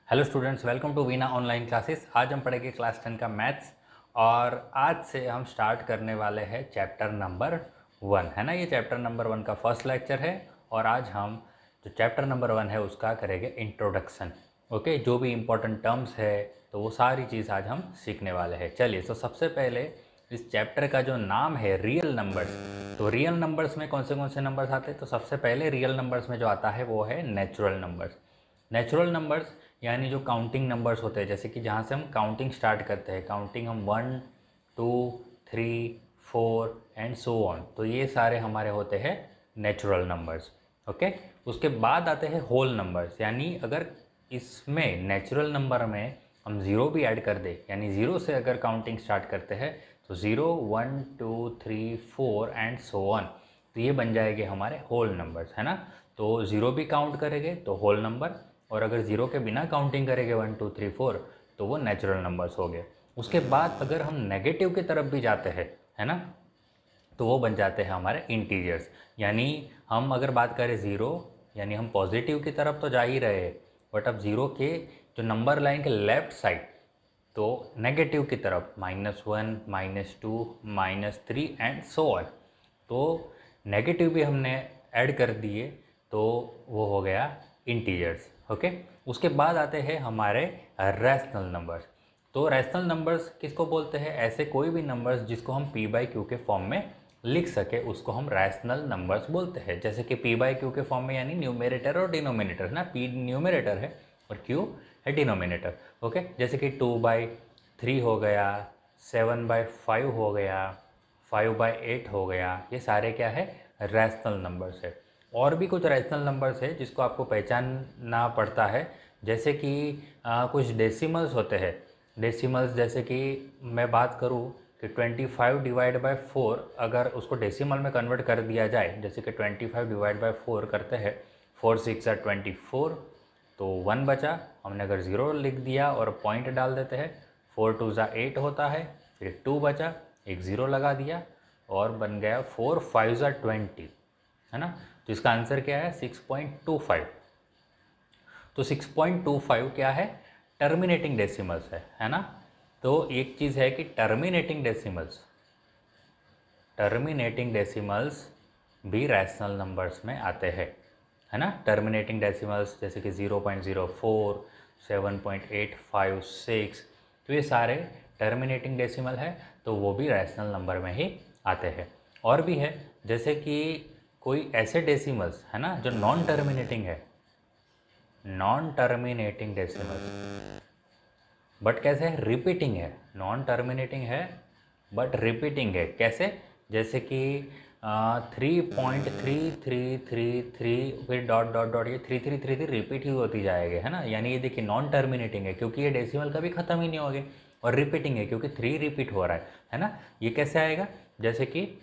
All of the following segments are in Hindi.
Hello students, welcome to Veena online classes. आज हम पढ़ेंगे क्लास 10 का मैथ्स और आज से हम स्टार्ट करने वाले हैं चैप्टर नंबर 1, है ना। ये चैप्टर नंबर 1 का फर्स्ट लेक्चर है और आज हम जो चैप्टर नंबर 1 है उसका करेंगे इंट्रोडक्शन। ओके, जो भी इम्पोर्टेंट टर्म्स है तो वो सारी चीज़ आज हम सीखने वाले हैं। चलिए, तो सबसे पहले इस चैप्टर का जो नाम है रियल नंबर्स, तो रियल नंबर्स में कौन से नंबर्स आते हैं? तो सबसे पहले रियल नंबर्स में जो आता है वो है नेचुरल नंबर्स। नेचुरल नंबर्स यानी जो काउंटिंग नंबर्स होते हैं, जैसे कि जहाँ से हम काउंटिंग स्टार्ट करते हैं, काउंटिंग हम 1 2 3 4 एंड सो ऑन, तो ये सारे हमारे होते हैं नेचुरल नंबर्स। ओके, उसके बाद आते हैं होल नंबर्स, यानी अगर इसमें नेचुरल नंबर में हम ज़ीरो भी ऐड कर दें, यानी ज़ीरो से अगर काउंटिंग स्टार्ट करते हैं तो 0 1 2 3 4 एंड सो ऑन, तो ये बन जाएंगे हमारे होल नंबर्स, है ना। तो ज़ीरो भी काउंट करेंगे तो होल नंबर, और अगर ज़ीरो के बिना काउंटिंग करेंगे 1 2 3 4 तो वो नेचुरल नंबर्स हो गए। उसके बाद अगर हम नेगेटिव की तरफ भी जाते हैं, है ना, तो वो बन जाते हैं हमारे इंटीजर्स। यानी हम अगर बात करें ज़ीरो, यानी हम पॉजिटिव की तरफ तो जा ही रहे हैं, बट अब ज़ीरो के जो नंबर लाइन के लेफ्ट साइड, तो नेगेटिव की तरफ -1 -2 -3 एंड सो ऑन, तो नेगेटिव भी हमने ऐड कर दिए तो वो हो गया इंटीजर्स। ओके, उसके बाद आते हैं हमारे रैशनल नंबर्स। तो रैशनल नंबर्स किसको बोलते हैं? ऐसे कोई भी नंबर्स जिसको हम p बाई क्यू के फॉर्म में लिख सके उसको हम रैशनल नंबर्स बोलते हैं। जैसे कि p बाई क्यू के फॉर्म में, यानी न्यूमरेटर और डिनोमिनेटर, है ना। p न्यूमरेटर है और q है डिनोमिनेटर। ओके, जैसे कि 2/3 हो गया, 7/5 हो गया, 5/8 हो गया, ये सारे क्या है? रैशनल नंबर्स है। और भी कुछ रैशनल नंबर्स है जिसको आपको पहचानना पड़ता है, जैसे कि कुछ डेसिमल्स होते हैं। डेसिमल्स जैसे कि मैं बात करूँ कि 25 डिवाइड बाय 4, अगर उसको डेसिमल में कन्वर्ट कर दिया जाए, जैसे कि 25 डिवाइड बाय 4 करते हैं, 4 6 24, तो 1 बचा। हमने अगर 0 लिख दिया और पॉइंट डाल देते हैं, 4 2 8 होता है, फिर 2 बचा, एक 0 लगा दिया और बन गया 4 5 20, है ना। तो इसका आंसर क्या है? 6.25। तो 6.25 क्या है? टर्मिनेटिंग डेसिमल्स है ना। तो एक चीज़ है कि टर्मिनेटिंग डेसिमल्स भी रैशनल नंबर्स में आते हैं, है ना। टर्मिनेटिंग डेसिमल्स जैसे कि 0.04 7.856, तो ये सारे टर्मिनेटिंग डेसिमल है, तो वो भी रैशनल नंबर में ही आते हैं। और भी है, जैसे कि कोई ऐसे डेसिमल्स, है ना, जो नॉन टर्मिनेटिंग है, नॉन टर्मिनेटिंग डेसिमल्स, बट कैसे है? रिपीटिंग है। नॉन टर्मिनेटिंग है बट रिपीटिंग है। कैसे? जैसे कि 3.3333, फिर डॉट डॉट डॉट, ये 3333 रिपीट ही होती जाएगी, है ना। यानी ये देखिए नॉन टर्मिनेटिंग है क्योंकि ये डेसिमल कभी ख़त्म ही नहीं होगी, और रिपीटिंग है क्योंकि 3 रिपीट हो रहा है ना। ये कैसे आएगा? जैसे कि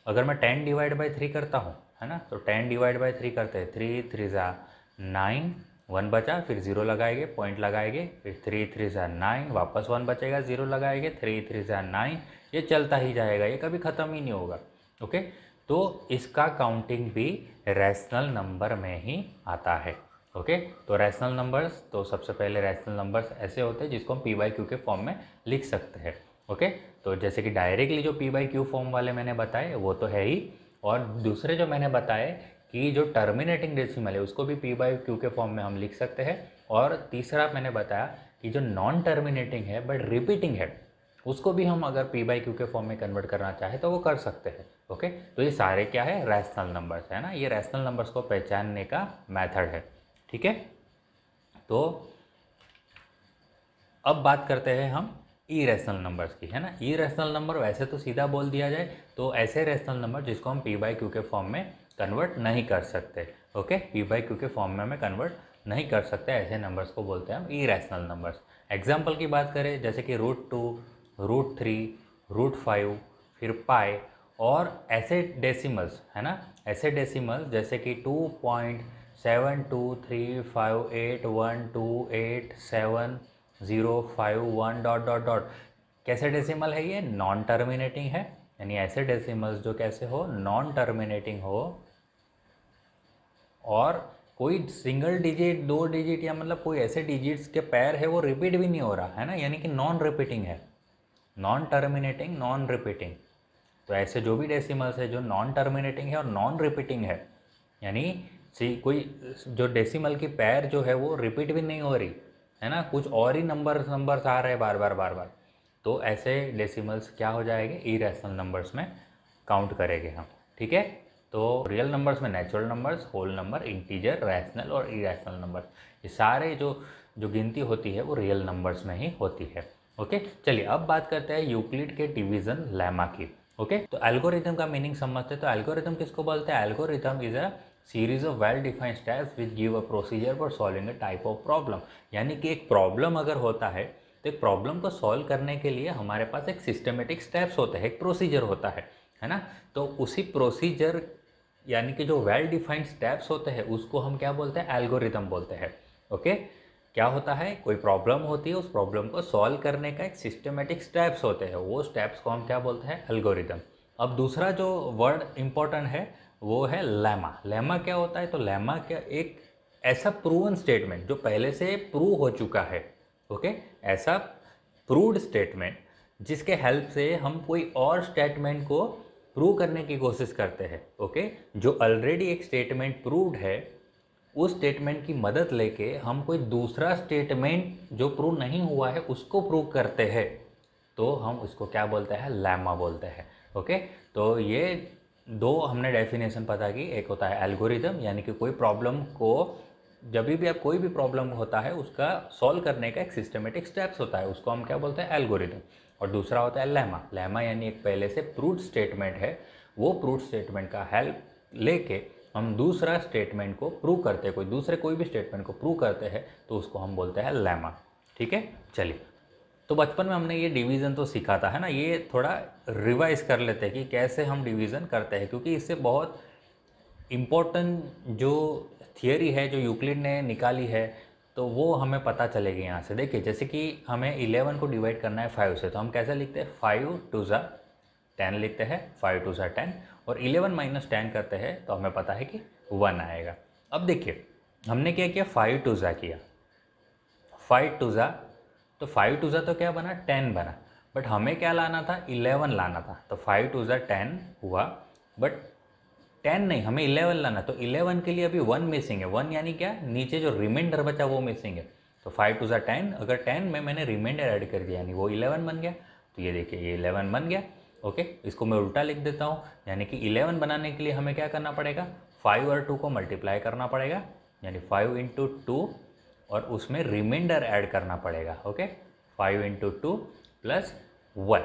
अगर मैं 10 डिवाइड बाई 3 करता हूँ, है ना, तो 10 डिवाइड बाई 3 करते हैं, 3 3 9, 1 बचा, फिर 0 लगाएंगे, पॉइंट लगाएंगे, फिर 3 3 9, वापस 1 बचेगा, 0 लगाएंगे, 3 3 9, ये चलता ही जाएगा, ये कभी ख़त्म ही नहीं होगा। ओके, तो इसका काउंटिंग भी रैशनल नंबर में ही आता है। ओके, तो रैशनल नंबर्स, तो सबसे पहले रैशनल नंबर्स ऐसे होते हैं जिसको हम p बाई क्यू के फॉर्म में लिख सकते हैं। ओके, तो जैसे कि डायरेक्टली जो p बाई क्यू फॉर्म वाले मैंने बताए वो तो है ही, और दूसरे जो मैंने बताए कि जो टर्मिनेटिंग डेसिमल है उसको भी p बाई क्यू के फॉर्म में हम लिख सकते हैं, और तीसरा मैंने बताया कि जो नॉन टर्मिनेटिंग है बट रिपीटिंग है उसको भी हम अगर p बाई क्यू के फॉर्म में कन्वर्ट करना चाहे तो वो कर सकते हैं। ओके, तो ये सारे क्या है? रैशनल नंबर्स, है ना। ये रैशनल नंबर्स को पहचानने का मेथड है, ठीक है। तो अब बात करते हैं हम इरेशनल नंबर्स की, है ना। इरेशनल नंबर वैसे तो सीधा बोल दिया जाए तो ऐसे रैशनल नंबर जिसको हम p बाई क्यू के फॉर्म में कन्वर्ट नहीं कर सकते। ओके, p बाई क्यू के फॉर्म में हमें कन्वर्ट नहीं कर सकते, ऐसे नंबर्स को बोलते हैं हम इरेशनल नंबर्स। एग्जाम्पल की बात करें, जैसे कि √2 √3 √5, फिर पाई, और ऐसे डेसिमल्स, है ना, ऐसे डेसिमल्स जैसे कि 2.723581287 0 5 1 डॉट, कैसे डेसिमल है? ये नॉन टर्मिनेटिंग है, यानी ऐसे डेसिमल्स जो कैसे हो? नॉन टर्मिनेटिंग हो और कोई सिंगल डिजिट, 2 डिजिट या मतलब कोई ऐसे डिजिट्स के पैर है वो रिपीट भी नहीं हो रहा है ना, यानी कि नॉन रिपीटिंग है, नॉन टर्मिनेटिंग, नॉन रिपीटिंग। तो ऐसे जो भी डेसिमल्स है जो नॉन टर्मिनेटिंग है और नॉन रिपीटिंग है, यानी कोई जो डेसिमल की पैर जो है वो रिपीट भी नहीं हो रही है ना, कुछ और ही नंबर्स आ रहे हैं बार बार बार बार, तो ऐसे डेसिमल्स क्या हो जाएंगे, इरेशनल नंबर्स में काउंट करेंगे हम। ठीक है, तो रियल नंबर्स में natural numbers, whole number, integer, rational और इरेशनल नंबर्स, ये सारे जो जो गिनती होती है वो रियल नंबर्स में ही होती है। ओके, चलिए अब बात करते हैं यूक्लिड के डिवीज़न लेमा की। ओके, तो एल्गोरिथम का मीनिंग समझते हैं। तो एल्गोरिथम किसको बोलते हैं? Algorithm is a series of well defined steps which give a procedure for solving a type of problem. यानी कि एक प्रॉब्लम अगर होता है तो एक प्रॉब्लम को सॉल्व करने के लिए हमारे पास एक सिस्टमेटिक स्टेप्स होते हैं, एक प्रोसीजर होता है ना। तो उसी प्रोसीजर यानी कि जो वेल डिफाइंड स्टेप्स होते हैं उसको हम क्या बोलते हैं? एल्गोरिथम बोलते हैं। ओके, क्या होता है, कोई प्रॉब्लम होती है, उस प्रॉब्लम को सॉल्व करने का एक सिस्टमेटिक स्टेप्स होते हैं, वो स्टेप्स को हम क्या बोलते हैं? एल्गोरिथम। अब दूसरा जो वर्ड इम्पोर्टेंट है वो है लेमा। लेमा क्या होता है? तो लेमा क्या, एक ऐसा प्रूवन स्टेटमेंट जो पहले से प्रूव हो चुका है। ओके, ऐसा प्रूव्ड स्टेटमेंट जिसके हेल्प से हम कोई और स्टेटमेंट को प्रूव करने की कोशिश करते हैं। ओके, जो ऑलरेडी एक स्टेटमेंट प्रूव्ड है उस स्टेटमेंट की मदद लेके हम कोई दूसरा स्टेटमेंट जो प्रूव नहीं हुआ है उसको प्रूव करते हैं, तो हम उसको क्या बोलते हैं? लेमा बोलते हैं। ओके, तो ये दो हमने डेफिनेशन पता की, एक होता है एल्गोरिथम यानी कि कोई प्रॉब्लम को, जब भी आप कोई भी प्रॉब्लम होता है उसका सॉल्व करने का एक सिस्टमेटिक स्टेप्स होता है, उसको हम क्या बोलते हैं? एल्गोरिथम। और दूसरा होता है लेमा। लेमा यानी एक पहले से प्रूव्ड स्टेटमेंट है, वो प्रूव्ड स्टेटमेंट का हेल्प लेके हम दूसरा स्टेटमेंट को प्रूव करते हैं, कोई भी स्टेटमेंट को प्रूव करते हैं, तो उसको हम बोलते हैं लेमा। ठीक है, चलिए, तो बचपन में हमने ये डिवीज़न तो सीखा था है ना, ये थोड़ा रिवाइज कर लेते हैं कि कैसे हम डिवीज़न करते हैं, क्योंकि इससे बहुत इम्पोर्टेंट जो थियरी है जो यूक्लिड ने निकाली है तो वो हमें पता चलेगी यहाँ से। देखिए, जैसे कि हमें 11 को डिवाइड करना है 5 से, तो हम कैसे लिखते हैं? 5 2 ज़ा 10 लिखते हैं, 5 2 ज़ा 10, और 11 माइनस 10 करते हैं तो हमें पता है कि 1 आएगा। अब देखिए हमने क्या किया, 5 2 ज़ा किया, 5 2 ज़ा, तो 5 2 ज़ा तो क्या बना? 10 बना, बट हमें क्या लाना था? 11 लाना था। तो 5 2 ज़ा 10 हुआ, बट 10 नहीं, हमें 11 लाना। तो 11 के लिए अभी 1 मिसिंग है। 1 यानी क्या? नीचे जो रिमाइंडर बचा वो मिसिंग है। तो 5 2 ज़ा 10, अगर 10 में मैंने रिमाइंडर ऐड कर दिया यानी वो 11 बन गया। तो ये देखिए, ये 11 बन गया। ओके, इसको मैं उल्टा लिख देता हूँ, यानी कि 11 बनाने के लिए हमें क्या करना पड़ेगा? 5 और 2 को मल्टीप्लाई करना पड़ेगा, यानी 5 इंटू 2, और उसमें रिमाइंडर ऐड करना पड़ेगा। ओके, 5 इंटू 2 प्लस 1,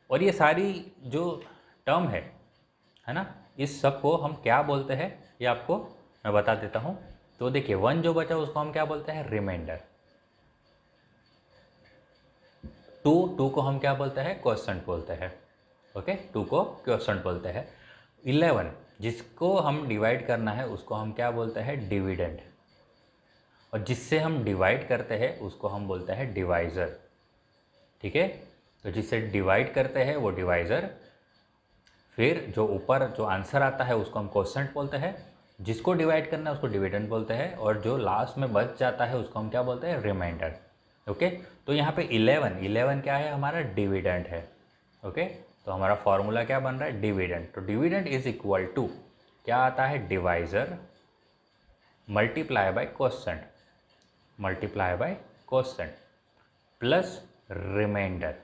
और ये सारी जो टर्म है ना, इस सब को हम क्या बोलते हैं ये आपको मैं बता देता हूँ। तो देखिए 1 जो बचा उसको हम क्या बोलते हैं? रिमाइंडर। 2 को हम क्या बोलते हैं? क्वोशंट बोलते हैं। ओके, 2 को क्वोशंट बोलते हैं। 11 जिसको हम डिवाइड करना है उसको हम क्या बोलते हैं? डिविडेंड। और जिससे हम डिवाइड करते हैं उसको हम बोलते हैं डिवाइज़र। ठीक है, तो जिससे डिवाइड करते हैं वो डिवाइज़र, फिर जो ऊपर जो आंसर आता है उसको हम क्वोशंट बोलते हैं, जिसको डिवाइड करना है उसको डिविडेंड बोलते हैं, और जो लास्ट में बच जाता है उसको हम क्या बोलते हैं? रिमाइंडर। ओके, तो यहाँ पे 11 क्या है? हमारा डिविडेंड है। ओके, तो हमारा फॉर्मूला क्या बन रहा है? डिविडेंड। तो डिविडेंड इज इक्वल टू क्या आता है? Divisor multiply by quotient, multiply by quotient plus remainder.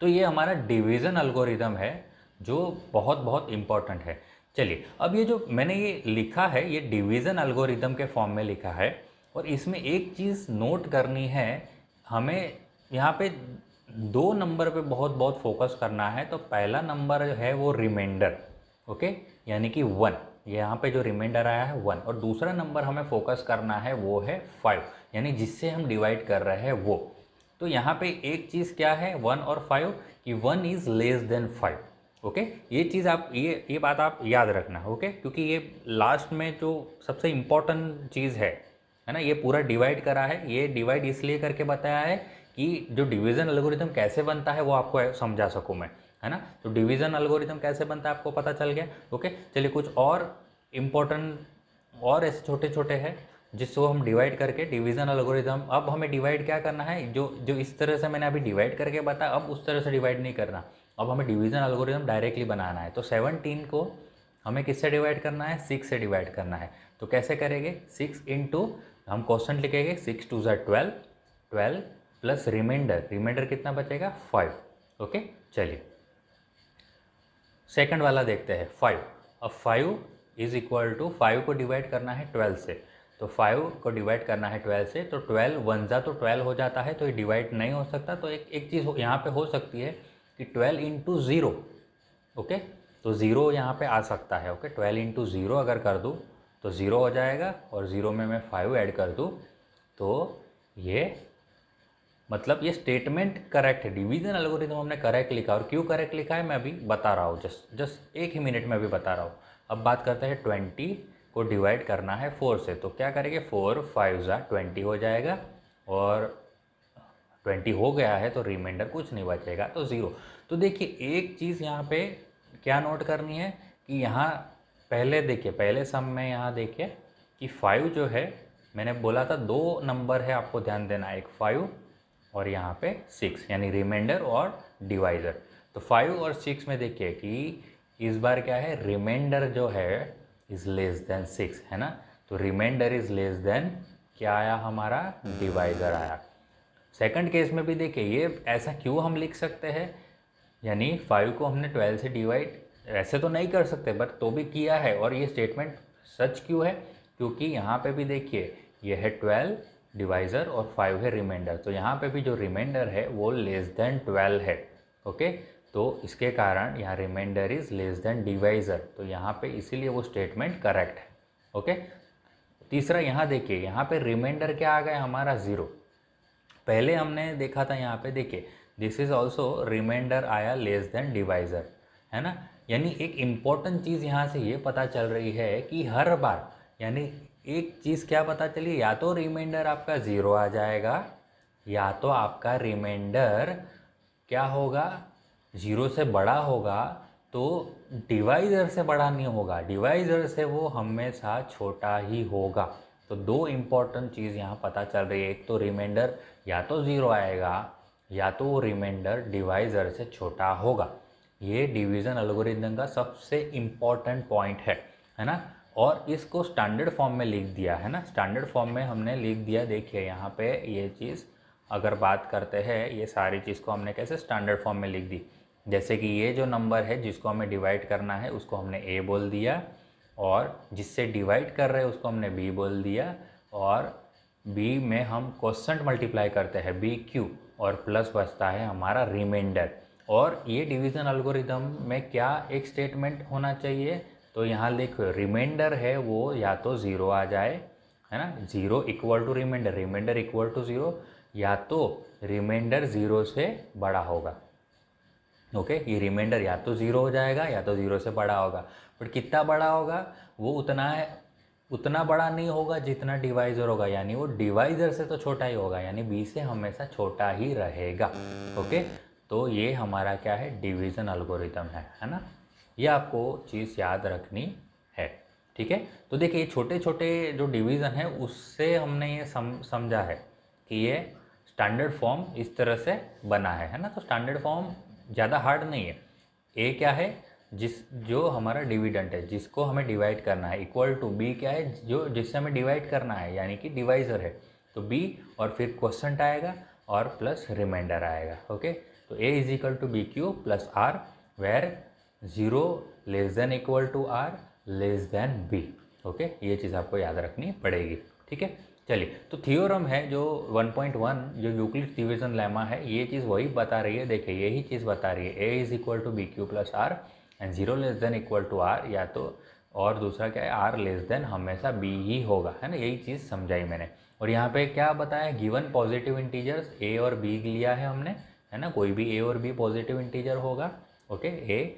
तो ये हमारा डिवीज़न एल्गोरिदम है जो बहुत बहुत इम्पॉर्टेंट है। चलिए, अब ये जो मैंने ये लिखा है ये डिवीज़न एल्गोरिदम के फॉर्म में लिखा है, और इसमें एक चीज़ नोट करनी है हमें, यहाँ पे 2 नंबर पे बहुत बहुत फोकस करना है। तो पहला नंबर है वो रिमाइंडर, ओके, यानी कि 1, यहाँ पे जो रिमाइंडर आया है 1, और दूसरा नंबर हमें फोकस करना है वो है 5, यानी जिससे हम डिवाइड कर रहे हैं वो। तो यहाँ पे एक चीज़ क्या है 1 और 5 कि 1 इज़ लेस देन 5। ओके, ये चीज़ आप ये बात आप याद रखना। ओके, क्योंकि ये लास्ट में जो सबसे इम्पोर्टेंट चीज़ है ना, ये पूरा डिवाइड करा है। ये डिवाइड इसलिए करके बताया है कि जो डिवीज़न एल्गोरिथम कैसे बनता है वो आपको समझा सकूँ मैं, है ना। तो डिवीज़न एल्गोरिथम कैसे बनता है आपको पता चल गया। ओके, चलिए कुछ और इम्पोर्टेंट और ऐसे छोटे छोटे हैं जिसको हम डिवाइड करके डिवीज़न एल्गोरिथम, अब हमें डिवाइड क्या करना है, जो जो इस तरह से मैंने अभी डिवाइड करके बताया, अब उस तरह से डिवाइड नहीं करना, अब हमें डिवीज़न एल्गोरिथम डायरेक्टली बनाना है। तो 17 को हमें किससे डिवाइड करना है, 6 से डिवाइड करना है। तो कैसे करेंगे, 6 इंटू, हम क्वेश्चन लिखेंगे 6 2 ज़ा 12, 12 प्लस रिमाइंडर, रिमाइंडर कितना बचेगा 5। ओके चलिए सेकंड वाला देखते हैं 5। अब 5 इज इक्वल टू, 5 को डिवाइड करना है 12 से, तो 5 को डिवाइड करना है 12 से, तो 12 वन जा तो 12 हो जाता है, तो ये डिवाइड नहीं हो सकता। तो एक चीज़ यहाँ पे हो सकती है कि 12 इंटू ज़ीरो, ओके, तो ज़ीरो यहाँ पे आ सकता है। ओके 12 इंटू ज़ीरो अगर कर दूँ तो ज़ीरो हो जाएगा, और ज़ीरो में मैं 5 ऐड कर दूँ तो ये मतलब ये स्टेटमेंट करेक्ट है। डिवीजन एल्गोरिथम हमने करेक्ट लिखा, और क्यों करेक्ट लिखा है मैं अभी बता रहा हूँ, जस्ट एक ही मिनट में अभी बता रहा हूँ। अब बात करते हैं 20 को डिवाइड करना है 4 से, तो क्या करेंगे, 4 5 ज़ा 20 हो जाएगा, और 20 हो गया है तो रिमाइंडर कुछ नहीं बचेगा, तो ज़ीरो। तो देखिए एक चीज़ यहाँ पे क्या नोट करनी है कि यहाँ पहले देखिए, पहले सम में यहाँ देखिए कि 5 जो है, मैंने बोला था दो नंबर है, आपको ध्यान देना, एक 5 और यहाँ पे 6, यानी रिमाइंडर और डिवाइज़र। तो 5 और 6 में देखिए कि इस बार क्या है, रिमाइंडर जो है इज़ लेस देन 6, है ना, तो रिमाइंडर इज़ लेस देन क्या आया हमारा, डिवाइज़र आया। सेकंड केस में भी देखिए ये ऐसा क्यों हम लिख सकते हैं, यानी 5 को हमने 12 से डिवाइड ऐसे तो नहीं कर सकते, बट तो भी किया है, और ये स्टेटमेंट सच क्यों है, क्योंकि यहाँ पे भी देखिए ये है 12 डिवाइज़र और 5 है रिमाइंडर, तो यहाँ पे भी जो रिमाइंडर है वो लेस देन 12 है। ओके, तो इसके कारण यहाँ remainder is less than divisor, तो यहाँ पे इसीलिए वो स्टेटमेंट करेक्ट है। ओके, तीसरा यहाँ देखिए, यहाँ पे रिमाइंडर क्या आ गया हमारा, ज़ीरो। पहले हमने देखा था यहाँ पे देखिए, दिस इज़ ऑल्सो रिमाइंडर आया लेस देन डिवाइज़र, है ना, यानी एक इम्पॉर्टेंट चीज़ यहाँ से ये पता चल रही है कि हर बार, यानी एक चीज़ क्या पता चली, या तो रिमाइंडर आपका ज़ीरो आ जाएगा, या तो आपका रिमाइंडर क्या होगा, ज़ीरो से बड़ा होगा, तो डिवाइज़र से बड़ा नहीं होगा, डिवाइज़र से वो हमेशा छोटा ही होगा। तो दो इम्पॉर्टेंट चीज़ यहाँ पता चल रही है, एक तो रिमाइंडर या तो ज़ीरो आएगा, या तो वो रिमाइंडर डिवाइज़र से छोटा होगा। ये डिवीज़न एल्गोरिथम का सबसे इम्पॉर्टेंट पॉइंट है ना, और इसको स्टैंडर्ड फॉर्म में लिख दिया है ना, स्टैंडर्ड फॉर्म में हमने लिख दिया। देखिए यहाँ पे ये चीज़ अगर बात करते हैं, ये सारी चीज़ को हमने कैसे स्टैंडर्ड फॉर्म में लिख दी, जैसे कि ये जो नंबर है जिसको हमें डिवाइड करना है उसको हमने ए बोल दिया, और जिससे डिवाइड कर रहे हैं उसको हमने बी बोल दिया, और बी में हम क्वोशंट मल्टीप्लाई करते हैं बी क्यू, और प्लस बचता है हमारा रिमाइंडर। और ये डिवीज़न एल्गोरिथम में क्या एक स्टेटमेंट होना चाहिए, तो यहाँ देखो रिमाइंडर है वो या तो ज़ीरो आ जाए, है ना, zero equal to remainder, remainder equal to zero, या तो रिमाइंडर ज़ीरो से बड़ा होगा। ओके, ये रिमाइंडर या तो ज़ीरो हो जाएगा या तो ज़ीरो से बड़ा होगा, बट कितना बड़ा होगा, वो उतना बड़ा नहीं होगा जितना डिवाइज़र होगा, यानी वो डिवाइज़र से तो छोटा ही होगा, यानी बी से हमेशा छोटा ही रहेगा। ओके, तो ये हमारा क्या है, डिवीज़न एल्गोरिथम है ना, ये आपको चीज़ याद रखनी है। ठीक है, तो देखिए ये छोटे छोटे जो डिवीज़न है उससे हमने ये समझा है कि ये स्टैंडर्ड फॉर्म इस तरह से बना है ना, तो स्टैंडर्ड फॉर्म ज़्यादा हार्ड नहीं है। ए क्या है, जो हमारा डिविडेंट है जिसको हमें डिवाइड करना है, इक्वल टू बी क्या है, जो जिससे हमें डिवाइड करना है, यानी कि डिवाइज़र है, तो बी और फिर क्वोशंट आएगा और प्लस रिमाइंडर आएगा। ओके, तो A is equal to B Q plus R, where zero less than equal to R less than B. Okay, ये चीज़ आपको याद रखनी पड़ेगी। ठीक है, चलिए, तो थियोरम है जो 1.1 जो यूक्लिड डिवीजन लेमा है, ये चीज़ वही बता रही है। देखिए यही चीज़ बता रही है, A is equal to B Q plus R and zero less than equal to R, या तो और दूसरा क्या है, आर लेस देन हमेशा बी ही होगा, है ना, यही चीज़ समझाई मैंने। और यहाँ पे क्या बताया, गिवन पॉजिटिव इंटीजर्स ए और बी लिया है हमने, है ना, कोई भी ए और बी पॉजिटिव इंटीजर होगा। ओके, ए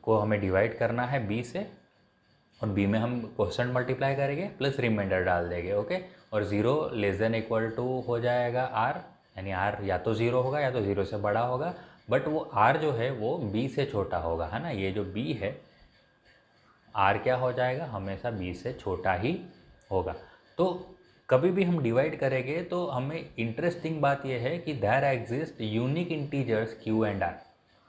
को हमें डिवाइड करना है बी से, और बी में हम क्वोशंट मल्टीप्लाई करेंगे प्लस रिमाइंडर डाल देंगे। ओके, और zero less than equal to हो जाएगा आर, यानी आर या तो ज़ीरो होगा या तो ज़ीरो से बड़ा होगा, बट वो आर जो है वो बी से छोटा होगा, है ना, ये जो बी है आर क्या हो जाएगा, हमेशा बी से छोटा ही होगा। तो कभी भी हम डिवाइड करेंगे तो हमें इंटरेस्टिंग बात यह है कि there exist unique integers Q and R.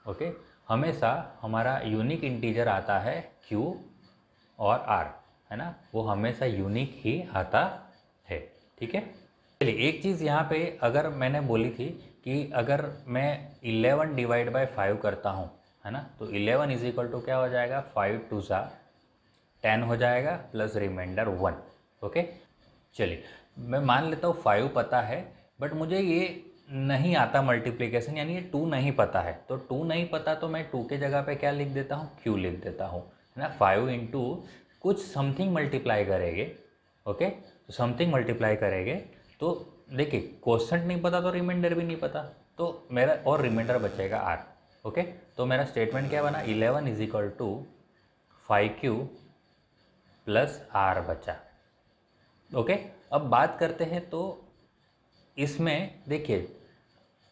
Okay, हमेशा हमारा यूनिक इंटीजर आता है क्यू और आर, है ना, वो हमेशा यूनिक ही आता है। ठीक है, चलिए एक चीज़ यहाँ पे अगर मैंने बोली थी कि अगर मैं 11 डिवाइड बाय 5 करता हूँ, है ना, तो 11 इज इक्वल टू क्या हो जाएगा, 5 टू सा 10 हो जाएगा प्लस रिमाइंडर 1। ओके, चलिए मैं मान लेता हूँ 5 पता है, बट मुझे ये नहीं आता मल्टीप्लिकेशन, यानी ये 2 नहीं पता है। तो 2 नहीं पता तो मैं 2 के जगह पे क्या लिख देता हूँ, क्यू लिख देता हूँ, है ना। 5 इंटू कुछ समथिंग मल्टीप्लाई करेंगे। ओके, तो समथिंग मल्टीप्लाई करेंगे तो देखिए क्वेश्चन नहीं पता तो रिमाइंडर भी नहीं पता, तो मेरा और रिमाइंडर बचेगा आर। ओके, तो मेरा स्टेटमेंट क्या बना, 11 is equal to 5Q plus R बचा। ओके, अब बात करते हैं तो इसमें देखिए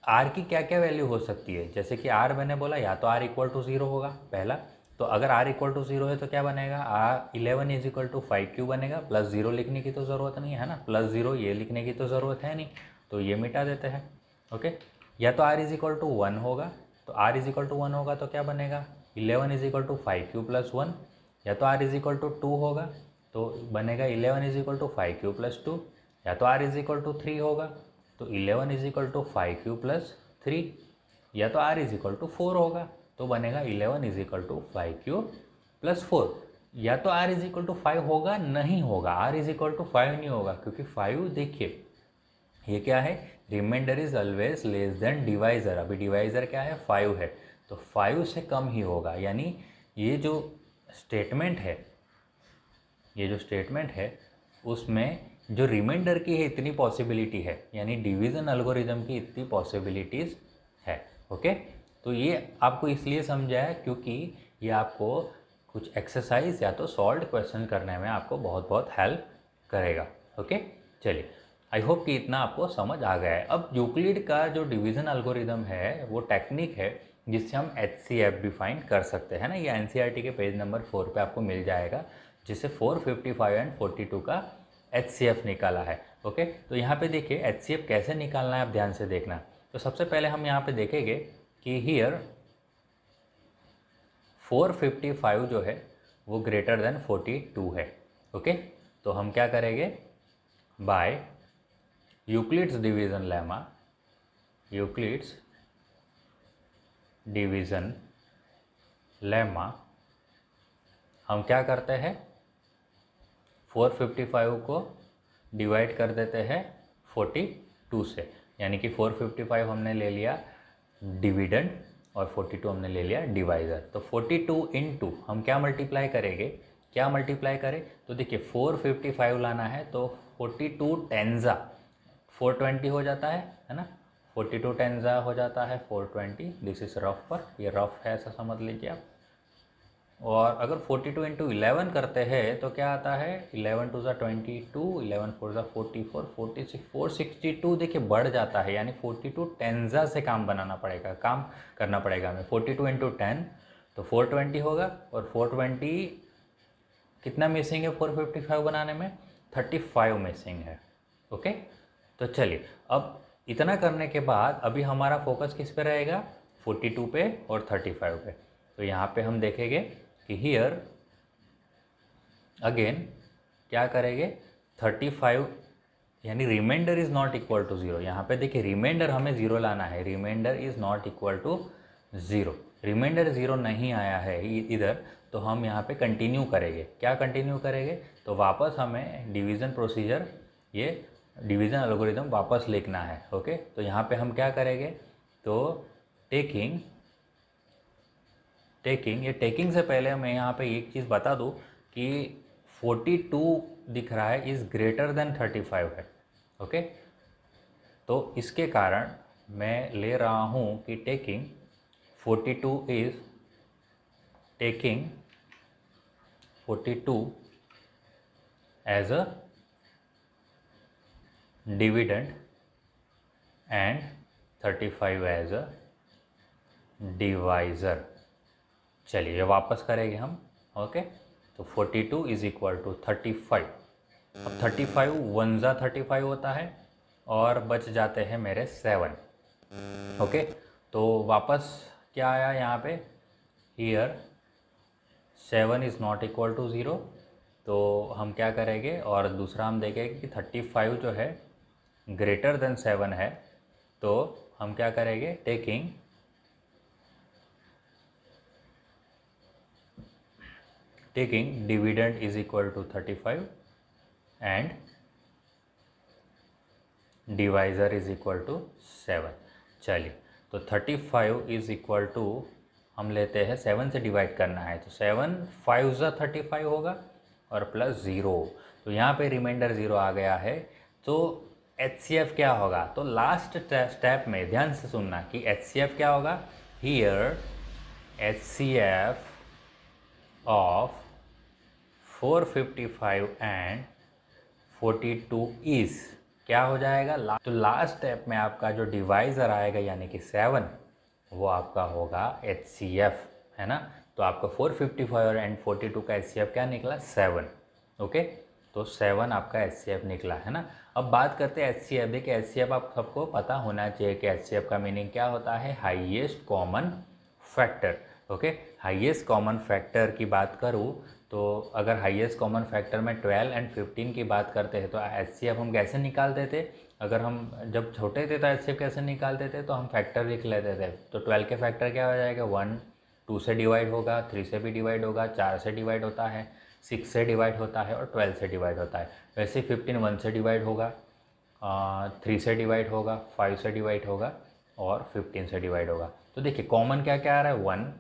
आर की क्या क्या वैल्यू हो सकती है। जैसे कि आर मैंने बोला या तो आर इक्वल टू 0 होगा पहला, तो अगर आर इक्वल टू 0 है तो क्या बनेगा, are 11 is equal to 5Q बनेगा। प्लस 0 लिखने की तो ज़रूरत नहीं है ना, प्लस 0 ये लिखने की तो ज़रूरत है नहीं, तो ये मिटा देते हैं। ओके, या तो आर इज इक्वल टू 1 होगा, तो आर इज इक्वल टू 1 होगा तो क्या बनेगा, 11 is equal to 5Q plus 1। या तो आर इज इक्वल टू 2 होगा तो बनेगा 11 is equal to 5Q plus 2। या तो आर इज इक्वल टू 3 होगा तो 11 is equal to 5Q plus 3। या तो आर इज इक्वल टू 4 होगा तो बनेगा 11 is equal to 5Q plus 4। या तो आर इज इक्वल टू 5 होगा, नहीं होगा, आर इज इक्वल टू 5 नहीं होगा, क्योंकि 5 देखिए ये क्या है, remainder is always less than divisor. अभी डिवाइज़र क्या है, 5 है, तो 5 से कम ही होगा। यानी ये जो स्टेटमेंट है, ये जो स्टेटमेंट है उसमें जो रिमाइंडर की है इतनी पॉसिबिलिटी है, यानी डिवीज़न एल्गोरिदम की इतनी पॉसिबिलिटीज़ है। ओके, तो ये आपको इसलिए समझाया क्योंकि ये आपको कुछ एक्सरसाइज या तो सॉल्व क्वेश्चन करने में आपको बहुत बहुत हेल्प करेगा। ओके, चलिए आई होप कि इतना आपको समझ आ गया है। अब यूक्लिड का जो डिवीज़न एल्गोरिदम है वो टेक्निक है जिससे हम HCF भी फाइंड कर सकते हैं ना। ये NCERT के पेज नंबर 4 पे आपको मिल जाएगा, जिससे 455 एंड 42 का HCF निकाला है। ओके, तो यहाँ पे देखिए HCF कैसे निकालना है, आप ध्यान से देखना। तो सबसे पहले हम यहाँ पे देखेंगे कि हियर 455 जो है वो ग्रेटर देन 42 है। ओके, तो हम क्या करेंगे, by Euclid's division lemma, Euclid's division lemma हम क्या करते हैं, 455 को डिवाइड कर देते हैं 42 से, यानी कि 455 हमने ले लिया डिविडेंड और 42 हमने ले लिया डिवाइज़र। तो 42 इंटू हम क्या मल्टीप्लाई करेंगे, क्या मल्टीप्लाई करें, तो देखिए 455 लाना है तो 42 टेंजा 420 हो जाता है ना, 42 टेंजा हो जाता है 420। दिस इज रफ, पर ये रफ है ऐसा समझ लीजिए आप। और अगर 42 इंटू 11 करते हैं तो क्या आता है, 11 टू ज़ा 22, 11 फोर ज़ा 44, 46, 462 देखिए बढ़ जाता है, यानी 42 टेंजा से काम बनाना पड़ेगा, काम करना पड़ेगा हमें। 42 इंटू 10 तो 420 होगा, और 420 कितना मिसिंग है 455 बनाने में, 35 मिसिंग है। ओके, तो चलिए अब इतना करने के बाद अभी हमारा फोकस किस पे रहेगा, 42 पे और 35 पे। तो यहाँ पे हम देखेंगे कि हियर अगेन क्या करेंगे, 35 यानी remainder is not equal to 0। यहाँ पे देखिए रिमाइंडर हमें 0 लाना है, remainder is not equal to 0। Remainder 0 नहीं आया है इधर, तो हम यहाँ पे कंटिन्यू करेंगे। क्या कंटिन्यू करेंगे, तो वापस हमें डिवीज़न प्रोसीजर, ये डिवीज़न एल्गोरिदम वापस लिखना है। ओके, तो यहाँ पे हम क्या करेंगे, तो टेकिंग ये टेकिंग से पहले मैं यहाँ पे एक चीज़ बता दूँ कि 42 दिख रहा है इज़ ग्रेटर देन 35 है। ओके, तो इसके कारण मैं ले रहा हूँ कि taking 42 as a dividend and 35 as a divisor. चलिए वापस करेंगे हम। ओके, तो 42 इज इक्वल टू 35। अब 35 1 जा 35 होता है और बच जाते हैं मेरे 7। ओके, तो वापस क्या आया यहाँ पे, here 7 is not equal to 0। तो हम क्या करेंगे, और दूसरा हम देखेंगे कि 35 जो है ग्रेटर देन 7 है, तो हम क्या करेंगे, taking dividend is equal to 35 and divisor is equal to 7। चलिए, तो 35 इज इक्वल टू हम लेते हैं 7 से डिवाइड करना है, तो 7 5 ज़ा 35 होगा और प्लस 0, तो यहाँ पे रिमाइंडर 0 आ गया है। तो HCF क्या होगा, तो लास्ट स्टेप में ध्यान से सुनना कि HCF क्या होगा, here HCF of 455 and 42 is क्या हो जाएगा, तो लास्ट स्टेप में आपका जो डिवाइज़र आएगा यानी कि 7, वो आपका होगा HCF, है ना। तो आपका 455 एंड 42 का HCF क्या निकला, 7। ओके, तो 7 आपका HCF निकला, है ना। अब बात करते हैं HCF। देखिए HCF आप सबको पता होना चाहिए कि HCF का मीनिंग क्या होता है, highest common factor. Okay, highest common factor की बात करूँ तो अगर हाईएस्ट कॉमन फैक्टर में 12 एंड 15 की बात करते हैं तो HCF हम कैसे निकालते थे, अगर हम जब छोटे थे तो HCF कैसे निकालते थे, तो हम फैक्टर लिख लेते थे। तो 12 के फैक्टर क्या हो जाएगा, 1 2 से डिवाइड होगा, 3 से भी डिवाइड होगा, 4 से डिवाइड होता है, 6 से डिवाइड होता है और 12 से डिवाइड होता है। वैसे 15 1 से डिवाइड होगा, 3 से डिवाइड होगा, 5 से डिवाइड होगा और 15 से डिवाइड होगा। तो देखिए कॉमन क्या क्या आ रहा है, 1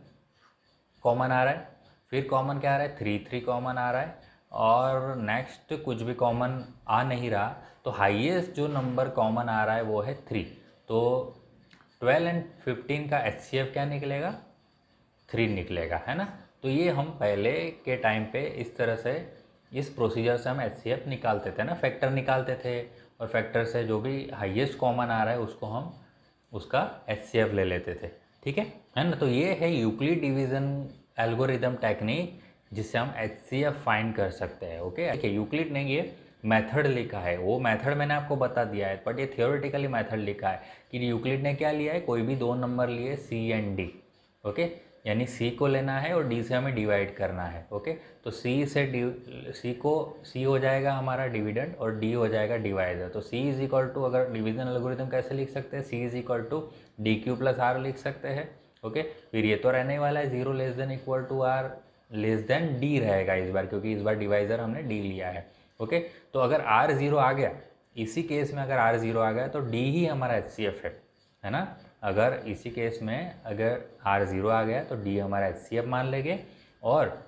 कॉमन आ रहा है, फिर कॉमन क्या आ रहा है, 3 कॉमन आ रहा है, और नेक्स्ट कुछ भी कॉमन आ नहीं रहा। तो हाईएस्ट जो नंबर कॉमन आ रहा है वो है 3। तो 12 एंड 15 का HCF क्या निकलेगा, 3 निकलेगा, है ना। तो ये हम पहले के टाइम पे इस तरह से, इस प्रोसीजर से हम HCF निकालते थे ना, फैक्टर निकालते थे, और फैक्टर से जो भी हाईएस्ट कॉमन आ रहा है उसको हम उसका HCF ले लेते थे, ठीक है ना। तो ये है यूक्लिड डिवीज़न एल्गोरिदम टेक्निक जिससे हम HCF फाइंड कर सकते हैं। ओके, देखिए यूक्लिड ने ये मेथड लिखा है, वो मेथड मैंने आपको बता दिया है, बट ये थियोरेटिकली मेथड लिखा है कि यूक्लिड ने क्या लिया है, कोई भी 2 नंबर लिए C एंड D। ओके, यानी C को लेना है और D से हमें डिवाइड करना है। ओके, तो C हो जाएगा हमारा डिविडेंड और D हो जाएगा डिवाइजर। तो C इज इक्वल टू, अगर डिवीजन एल्गोरिथम कैसे लिख सकते हैं, C is equal to DQ plus R लिख सकते हैं। ओके, फिर ये तो रहने वाला है 0 less than equal to R less than D रहेगा इस बार, क्योंकि इस बार डिवाइजर हमने D लिया है। ओके, तो अगर R 0 आ गया, इसी केस में अगर R 0 आ गया तो D ही हमारा HCF है ना। अगर इसी केस में अगर R 0 आ गया तो D हमारा HCF मान लेंगे, और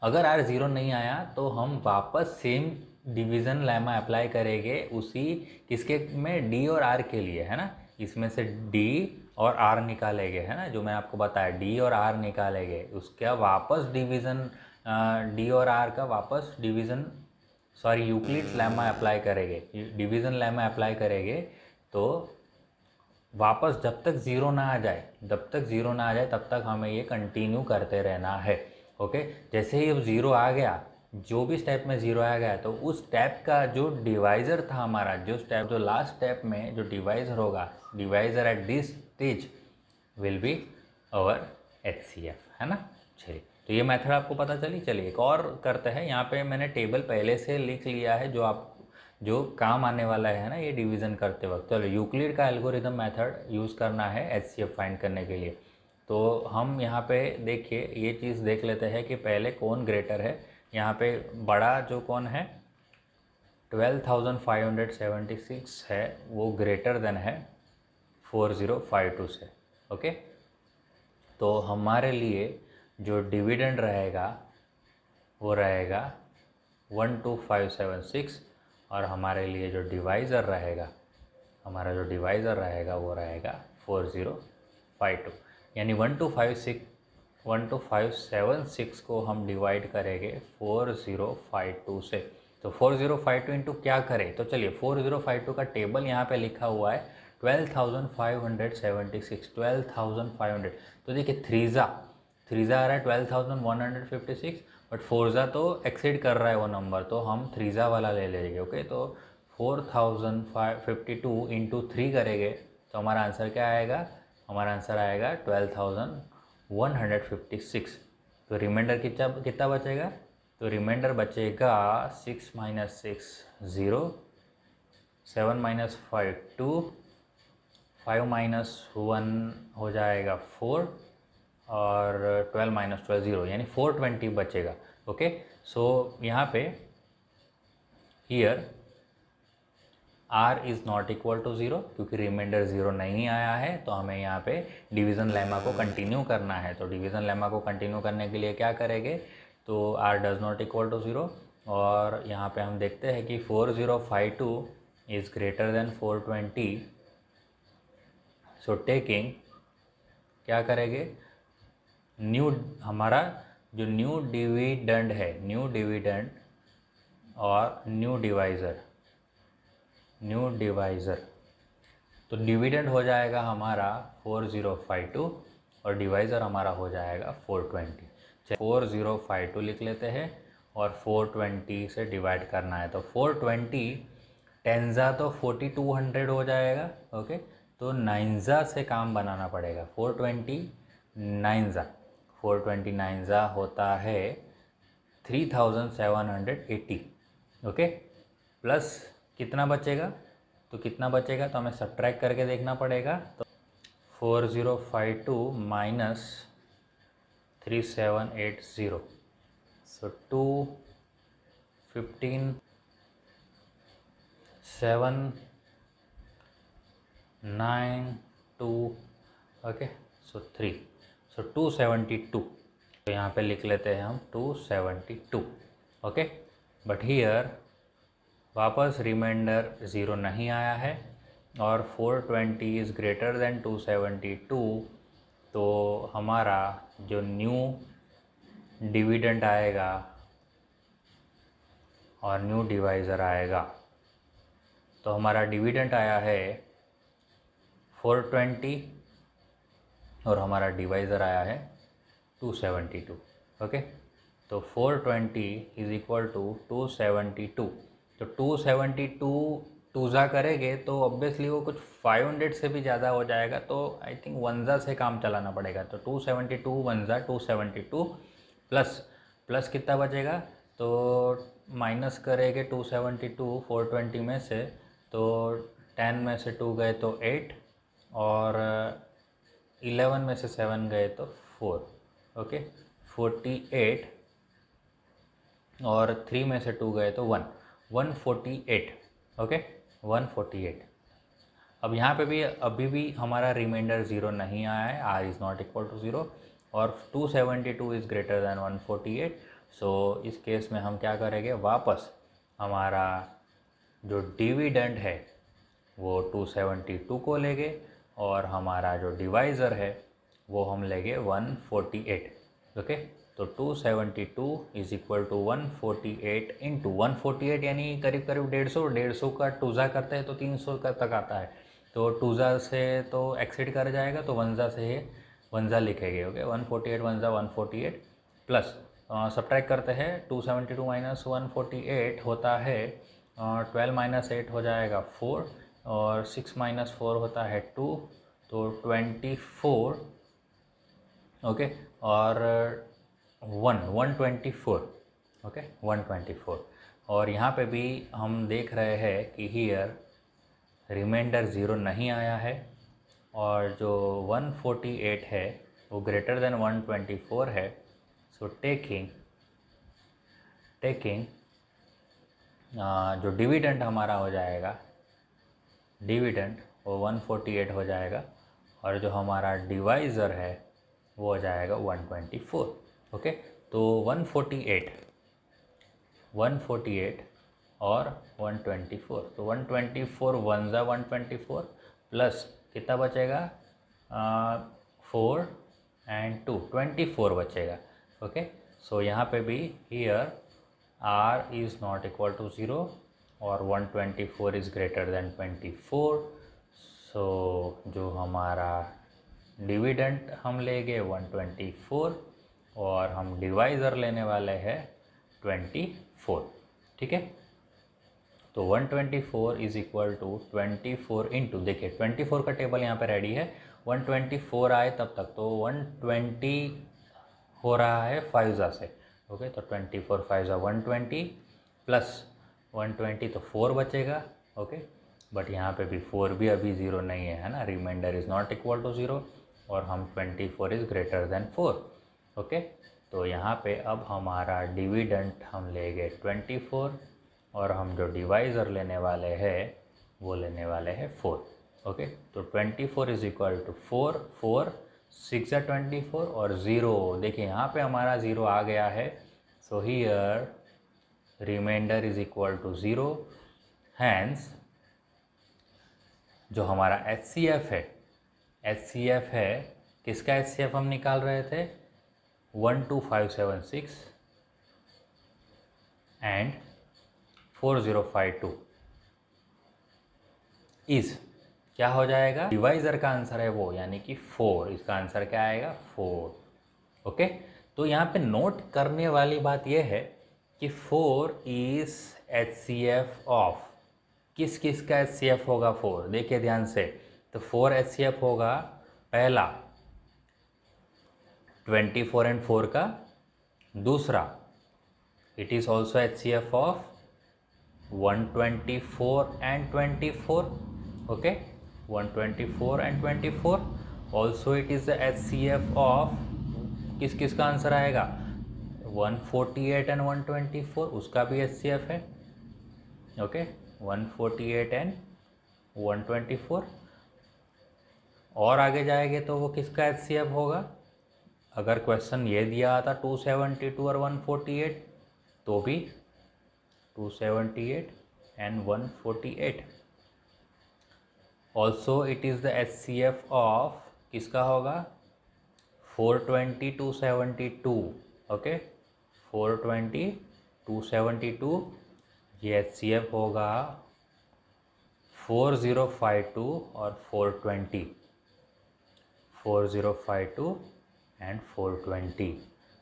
अगर R 0 नहीं आया तो हम वापस सेम डिवीज़न लेमा अप्लाई करेंगे उसी किसके में, D और R के लिए, है ना। इसमें से D और R निकालेंगे, है ना, जो मैं आपको बताया D और R निकालेंगे, उसका वापस डिवीज़न D और R का वापस डिवीज़न यूक्लिड्स लेमा अप्लाई करेंगे, डिवीज़न लेमा अप्लाई करेंगे। तो वापस जब तक ज़ीरो ना आ जाए, तब तक हमें ये कंटिन्यू करते रहना है। ओके, जैसे ही अब ज़ीरो आ गया, जो भी स्टेप में ज़ीरो आ गया, तो उस स्टेप का जो डिवाइज़र था हमारा, जो लास्ट स्टेप में जो डिवाइज़र होगा, divisor at this stage will be our HCF, है ना। चलिए, तो ये मेथड आपको पता चली। चलिए एक और करते हैं। यहाँ पे मैंने टेबल पहले से लिख लिया है जो काम आने वाला है ना ये डिवीज़न करते वक्त। चलो यूक्लिड का एल्गोरिदम मेथड यूज़ करना है HCF फाइंड करने के लिए। तो हम यहाँ पे देखिए ये चीज़ देख लेते हैं कि पहले कौन ग्रेटर है। यहाँ पे बड़ा जो कौन है 12,576 है, वो ग्रेटर देन है 4052 से। ओके, तो हमारे लिए जो डिविडेंड रहेगा वो रहेगा 12576, और हमारे लिए जो डिवाइज़र रहेगा, वो रहेगा 4052। यानी 12576 को हम डिवाइड करेंगे 4052 से। तो 4052 इंटू क्या करें, तो चलिए 4052 का टेबल यहाँ पे लिखा हुआ है 12,576, 12,500। तो देखिए थ्रीज़ा आ रहा है 12,156, बट 4 तो एक्सीड कर रहा है वो नंबर, तो हम 3 वाला ले लेंगे। ओके, तो 4052 इंटू 3 करेंगे तो हमारा आंसर क्या आएगा? हमारा आंसर आएगा 12156। तो रिमाइंडर कितना कितना बचेगा? तो रिमाइंडर बचेगा 6 - 6 0, 7 - 5 2, 5 - 1 हो जाएगा 4 और 12 - 12 0, यानी 420 बचेगा। ओके, सो यहाँ पे here r is not equal to 0, क्योंकि रिमाइंडर 0 नहीं आया है, तो हमें यहाँ पे डिवीज़न लेमा को कंटिन्यू करना है। तो डिवीज़न लेमा को कंटिन्यू करने के लिए क्या करेंगे? तो r does not equal to 0, और यहाँ पे हम देखते हैं कि 4052 is greater than 420। So taking क्या करेंगे? न्यू हमारा जो न्यू डिविडेंड है, न्यू डिविडेंड और न्यू डिवाइज़र, तो डिविडेंड हो जाएगा हमारा 4052 और डिवाइज़र हमारा हो जाएगा 420। 4052 लिख लेते हैं और 420 से डिवाइड करना है, तो 420 10 तो 4200 हो जाएगा। ओके, तो 9 से काम बनाना पड़ेगा। 429 होता है 3780। ओके, प्लस कितना बचेगा? तो कितना बचेगा तो हमें सब्ट्रैक्ट करके देखना पड़ेगा। तो 4052 माइनस 3780, सो 215 792, ओके, सो 3, सो 272। तो यहाँ पे लिख लेते हैं हम 272। ओके, बट हियर वापस रिमाइंडर 0 नहीं आया है और 420 इज़ ग्रेटर देन 272, तो हमारा जो न्यू डिविडेंड आएगा और न्यू डिवाइज़र आएगा, तो हमारा डिविडेंड आया है 420 और हमारा डिवाइज़र आया है 272। ओके, तो 420 इज़ इक्वल टू 272। तो 272 टूज़ा करेंगे तो ऑब्वियसली वो कुछ 500 से भी ज़्यादा हो जाएगा, तो आई थिंक 1 से काम चलाना पड़ेगा। तो 272 1 272 प्लस कितना बचेगा? तो माइनस करेंगे 272 420 में से, तो 10 में से 2 गए तो 8 और 11 में से 7 गए तो 4। ओके, 48 और 3 में से 2 गए तो 1, 148। ओके, 148। अब यहाँ पे भी अभी भी हमारा रिमाइंडर 0 नहीं आया है, r is not equal to 0 और 272 इज़ ग्रेटर दैन 148। सो इस केस में हम क्या करेंगे? वापस हमारा जो डिविडेंड है वो 272 को लेंगे और हमारा जो डिवाइज़र है वो हम लेंगे 148। ओके, तो 272 इज़ इक्वल टू 148 इंटू 148, यानी करीब करीब 150 का टूज़ा करते हैं तो 300 का तक आता है। तो टूज़ा से तो एक्सीड कर जाएगा, तो वंजा से वंजा लिखेंगे। ओके, 148 वंजा 148 प्लस सब्ट्रैक्ट करते हैं 272 माइनस 148 होता है 12 माइनस 8 हो जाएगा 4 और 6 माइनस 4 होता है 2, तो 24। ओके, और 124। ओके, 124। और यहाँ पे भी हम देख रहे हैं कि हियर रिमाइंडर 0 नहीं आया है और जो 148 है वो ग्रेटर देन 124 है। सो टेकिंग जो डिविडेंड हमारा हो जाएगा, डिविडेंड वो 148 हो जाएगा और जो हमारा डिवाइज़र है वो हो जाएगा 124। ओके, तो 148 और 124, तो 124 1 ज़ा 124 प्लस कितना बचेगा? 4 एंड 2 24 बचेगा। ओके, सो यहाँ पे भी here r is not equal to 0 और 124 इज़ ग्रेटर देन 24। सो जो हमारा डिविडेंड हम लेंगे 124 और हम डिवाइज़र लेने वाले हैं 24, ठीक है। तो 124 इज इक्वल टू 24 इंटू, देखिए 24 का टेबल यहाँ पे रेडी है, 124 आए तब तक तो 120 हो रहा है 5 से, ओके। तो 24 5 120 प्लस 120 तो 4 बचेगा, ओके। बट यहाँ पे भी 4 भी अभी 0 नहीं है ना, remainder is not equal to 0 और हम 24 इज़ ग्रेटर देन 4, ओके। तो यहाँ पे अब हमारा डिविडेंट हम ले गए 24 और हम जो डिवाइज़र लेने वाले हैं वो लेने वाले हैं 4, ओके। तो 24 इज इक्वल टू 4, 4 6 या 24 और 0, देखिए यहाँ पे हमारा 0 आ गया है। So here remainder is equal to 0, hence जो हमारा HCF है, HCF है किसका HCF हम निकाल रहे थे 12576 एंड 4052 इस क्या हो जाएगा, डिवाइज़र का आंसर है वो, यानी कि 4, इसका आंसर क्या आएगा 4, ओके। तो यहाँ पे नोट करने वाली बात यह है कि 4 इज HCF ऑफ, किस किस का HCF होगा 4, देखिए ध्यान से। तो 4 HCF होगा पहला 24 एंड 4 का, दूसरा it is also HCF of 124 and 24, okay, 124 and 24 also it is the HCF of किस किस का आंसर आएगा 148 and 124, उसका भी HCF है, ओके। 148 and 124 और आगे जाएंगे तो वो किसका HCF होगा, अगर क्वेश्चन ये दिया आता 272 और 148 तो भी 278 and 148 also it is the HCF of किसका होगा 420 272, ओके। 420 272 ये HCF होगा 4052 और 420, 4052 एंड 420,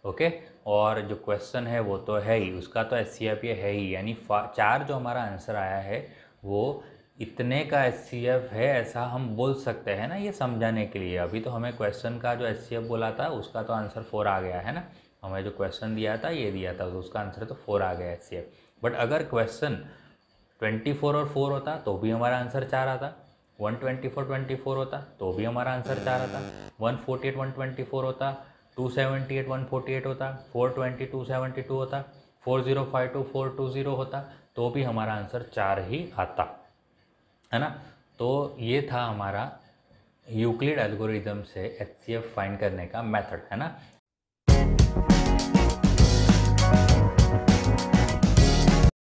ओके। और जो क्वेश्चन है वो तो है ही, उसका तो HCF ये है ही, यानी 4 जो हमारा आंसर आया है वो इतने का HCF है, ऐसा हम बोल सकते हैं ना, ये समझाने के लिए। अभी तो हमें क्वेश्चन का जो HCF बोला था उसका तो आंसर 4 आ गया है ना, हमें जो क्वेश्चन दिया था ये दिया था तो उसका आंसर तो 4 आ गया HCF। बट अगर क्वेश्चन 24 और 4 होता तो भी हमारा आंसर 4 आता, 124 24 होता तो भी हमारा आंसर 4 आता, 148 124 होता, 278 148 होता, 420 272 होता, 4052 420 होता तो भी हमारा आंसर 4 ही आता, है ना। तो ये था हमारा यूक्लिड एल्गोरिदम से HCF फाइंड करने का मेथड, है ना।